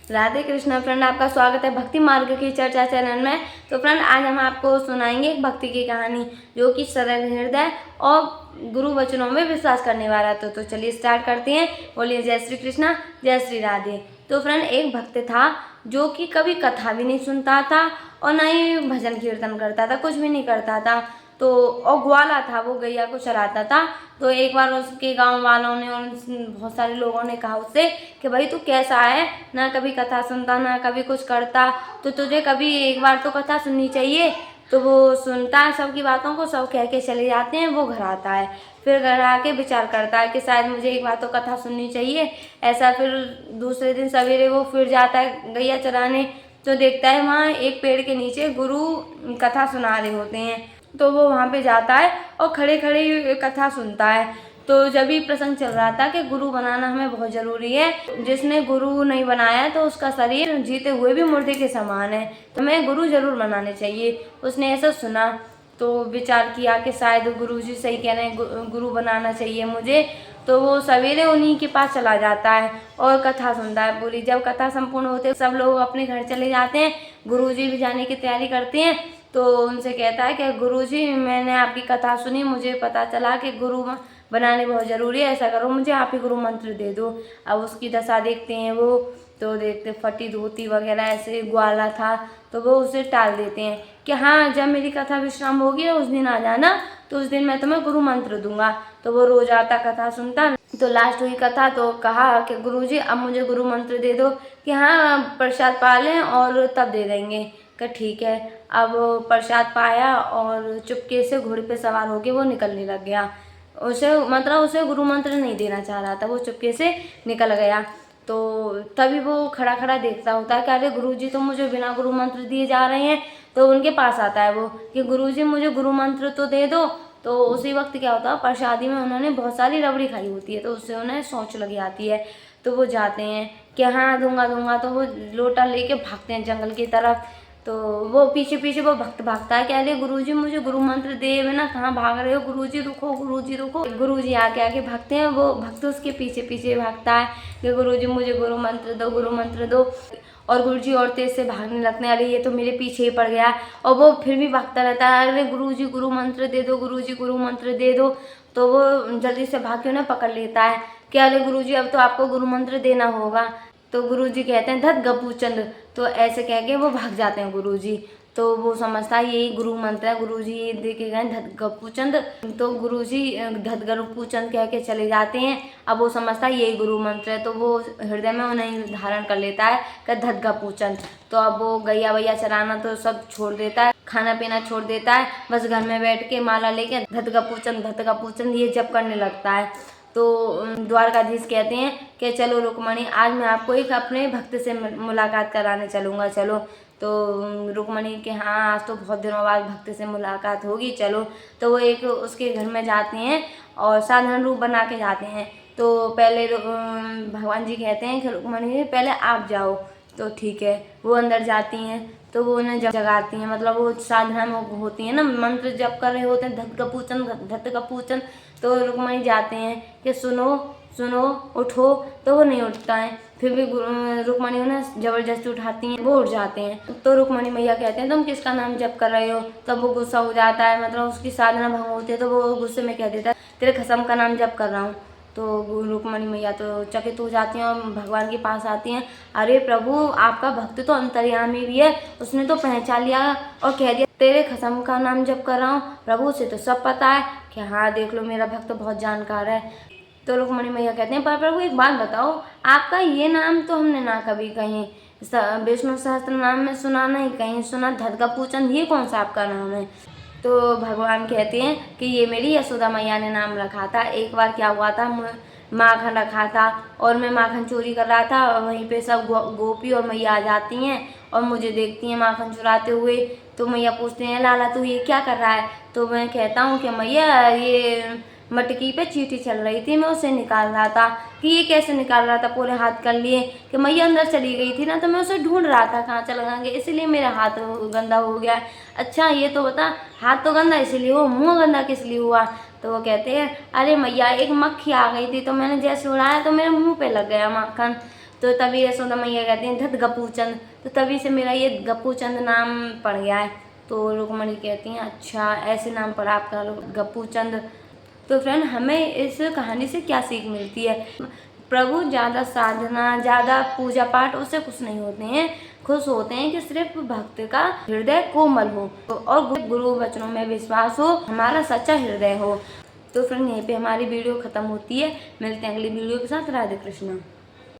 Radhe Krishna friend, आपका स्वागत है भक्ति मार्ग की चर्चा चैनल में। तो फ्रेंड, आज हम आपको सुनाएंगे एक भक्ति की कहानी जो कि सरल हृदय और गुरु वचनों में विश्वास करने वाला। तो चलिए स्टार्ट करते हैं। बोलिए जय श्री कृष्णा, जय श्री राधे। तो फ्रेंड, एक भक्त था जो कि कभी कथा भी नहीं सुनता था और ना ही भजन कीर्तन करता था, कुछ भी नहीं करता था। तो और ग्वाला था, वो गैया को चराता था। तो एक बार उसके गांव वालों ने और बहुत सारे लोगों ने कहा उससे कि भाई तू कैसा है, ना कभी कथा सुनता ना कभी कुछ करता, तो तुझे कभी एक बार तो कथा सुननी चाहिए। तो वो सुनता है सबकी बातों को, सब कह के चले जाते हैं। वो घर आता है, फिर घर आके विचार करता है कि शायद मुझे एक बार तो कथा सुननी चाहिए। ऐसा फिर दूसरे दिन सवेरे वो फिर जाता है गैया चराने। तो देखता है वहाँ एक पेड़ के नीचे गुरु कथा सुना रहे होते हैं। तो वो वहाँ पे जाता है और खड़े खड़े कथा सुनता है। तो जब भी प्रसंग चल रहा था कि गुरु बनाना हमें बहुत ज़रूरी है, जिसने गुरु नहीं बनाया तो उसका शरीर जीते हुए भी मुर्दे के समान है, तो हमें गुरु जरूर बनाने चाहिए। उसने ऐसा सुना तो विचार किया कि शायद गुरुजी सही कह रहे हैं, गुरु बनाना चाहिए मुझे। तो वो सवेरे उन्हीं के पास चला जाता है और कथा सुनता है पूरी। जब कथा संपूर्ण होते सब लोग अपने घर चले जाते हैं, गुरुजी भी जाने की तैयारी करते हैं। तो उनसे कहता है कि गुरुजी, मैंने आपकी कथा सुनी, मुझे पता चला कि गुरु बनाने बहुत ज़रूरी है। ऐसा करो, मुझे आप ही गुरु मंत्र दे दो। अब उसकी दशा देखते हैं वो, तो देखते फटी धोती वगैरह ऐसे ग्वाला था। तो वो उसे टाल देते हैं कि हाँ, जब मेरी कथा विश्राम होगी उस दिन आ जाना, तो उस दिन मैं तुम्हें गुरु मंत्र दूंगा। तो वो रोज आता, कथा सुनता। तो लास्ट हुई कथा तो कहा कि गुरुजी अब मुझे गुरु मंत्र दे दो कि हाँ प्रसाद पा लें और तब दे देंगे। कि ठीक है। अब प्रसाद पाया और चुपके से घोड़े पे सवार होके वो निकलने लग गया। उसे गुरु मंत्र नहीं देना चाह रहा था, वो चुपके से निकल गया। तो तभी वो खड़ा खड़ा देखता होता है कि अरे गुरुजी तो मुझे बिना गुरु मंत्र दिए जा रहे हैं। तो उनके पास आता है वो कि गुरुजी मुझे गुरु मंत्र तो दे दो। तो उसी वक्त क्या होता है, प्रसादी में उन्होंने बहुत सारी रबड़ी खाई होती है, तो उससे उन्हें सोच लगी आती है। तो वो जाते हैं कि हाँ दूंगा दूंगा, तो वो लोटा लेके भागते हैं जंगल की तरफ। तो वो पीछे पीछे वो भक्त भागता है कि अरे गुरुजी मुझे गुरु मंत्र दे बिना कहाँ भाग रहे हो, गुरुजी रुको, गुरुजी रुको। गुरुजी आके आके भागते हैं, वो भक्त उसके पीछे पीछे भागता है कि गुरुजी मुझे गुरु मंत्र दो, गुरु मंत्र दो। और गुरुजी और तेज से भागने लगते हैं, अरे ये तो मेरे पीछे ही पड़ गया। और वो फिर भी भागता रहता है, अरे गुरुजी गुरु मंत्र दे दो, गुरुजी गुरु मंत्र दे दो। तो वो जल्दी से भाग के उन्हें पकड़ लेता है कि अरे गुरुजी अब तो आपको गुरु मंत्र देना होगा। तो गुरुजी कहते हैं धत गप्पू चंद। तो ऐसे कह के वो भाग जाते हैं गुरुजी। तो वो समझता है यही गुरु मंत्र है, गुरुजी ये दे के गए धत गप्पू चंद। तो गुरुजी धत गप्पू चंद कह के चले जाते हैं। अब वो समझता है यही गुरु मंत्र है, तो वो हृदय में उन्हें धारण कर लेता है कि धत गप्पू चंद। तो अब वो गैया वैया चराना तो सब छोड़ देता है, खाना पीना छोड़ देता है, बस घर में बैठ के माला लेके धत गप्पू चंद ये जप करने लगता है। तो द्वारकाधीश कहते हैं कि चलो रुक्मणी, आज मैं आपको एक अपने भक्त से मुलाकात कराने चलूँगा, चलो। तो रुक्मणी के हाँ आज तो बहुत दिनों बाद भक्त से मुलाकात होगी, चलो। तो वो एक उसके घर में जाते हैं और साधारण रूप बना के जाते हैं। तो पहले भगवान जी कहते हैं कि रुक्मणी पहले आप जाओ। तो ठीक है, वो अंदर जाती हैं। तो वो उन्हें जगाती हैं, मतलब वो साधना में होती है ना, मंत्र जप कर रहे होते हैं धत कपूचन। तो रुक्मणी जाते हैं कि सुनो सुनो उठो। तो वो नहीं उठता है, फिर भी रुक्मणी उन्हें जबरदस्ती उठाती हैं, वो उठ जाते हैं। तो रुक्मणी मैया कहते हैं तुम किसका नाम जप कर रहे हो। तब वो गुस्सा हो जाता है, मतलब उसकी साधना भंग होती है। तो वो गुस्से में कह देता है तेरे खसम का नाम जप कर रहा हूँ। तो रुक्मणी मैया तो चकित हो जाती हैं और भगवान के पास आती हैं, अरे प्रभु आपका भक्त तो अंतर्यामी भी है, उसने तो पहचान लिया और कह दिया तेरे खसम का नाम जप कर रहा हूँ। प्रभु से तो सब पता है कि हाँ देख लो मेरा भक्त बहुत जानकार है। तो रुक्मणी मैया कहते हैं पर प्रभु एक बात बताओ, आपका ये नाम तो हमने ना कभी कहीं विष्णु सहस्त्र नाम में सुना, नहीं कहीं सुना। धत गप्पूचंद ये कौन सा आपका नाम है। तो भगवान कहते हैं कि ये मेरी यशोदा मैया ने नाम रखा था। एक बार क्या हुआ था, माखन रखा था और मैं माखन चोरी कर रहा था, और वहीं पे सब गोपी और मैया आ जाती हैं और मुझे देखती हैं माखन चुराते हुए। तो मैया पूछते हैं लाला तू ये क्या कर रहा है। तो मैं कहता हूँ कि मैया ये मटकी पे चींटी चल रही थी, मैं उसे निकाल रहा था। कि ये कैसे निकाल रहा था, पूरे हाथ कर लिए। कि मैया अंदर चली गई थी ना, तो मैं उसे ढूंढ रहा था कहाँ चला गया, इसलिए मेरा हाथ गंदा हो गया। अच्छा ये तो बता, हाथ तो गंदा इसलिए हुआ, मुँह गंदा किस लिए हुआ। तो वो कहते हैं अरे मैया एक मक्खी आ गई थी, तो मैंने जैसे उड़ाया तो मेरे मुँह पे लग गया माखन। तो तभी यशोदा मैया कहती हैं धत गप्पूचंद, तो तभी से मेरा ये गप्पूचंद नाम पड़ गया है। तो रुक्मणी कहती हैं अच्छा ऐसे नाम पड़ा आपका गप्पूचंद। तो फ्रेंड हमें इस कहानी से क्या सीख मिलती है? प्रभु ज़्यादा साधना, ज़्यादा पूजा पाठ उससे खुश नहीं होते हैं, खुश होते हैं कि सिर्फ भक्त का हृदय कोमल हो और गुरु वचनों में विश्वास हो, हमारा सच्चा हृदय हो। तो फ्रेंड यहीं पे हमारी वीडियो ख़त्म होती है। मिलते हैं अगली वीडियो के साथ। राधे कृष्ण।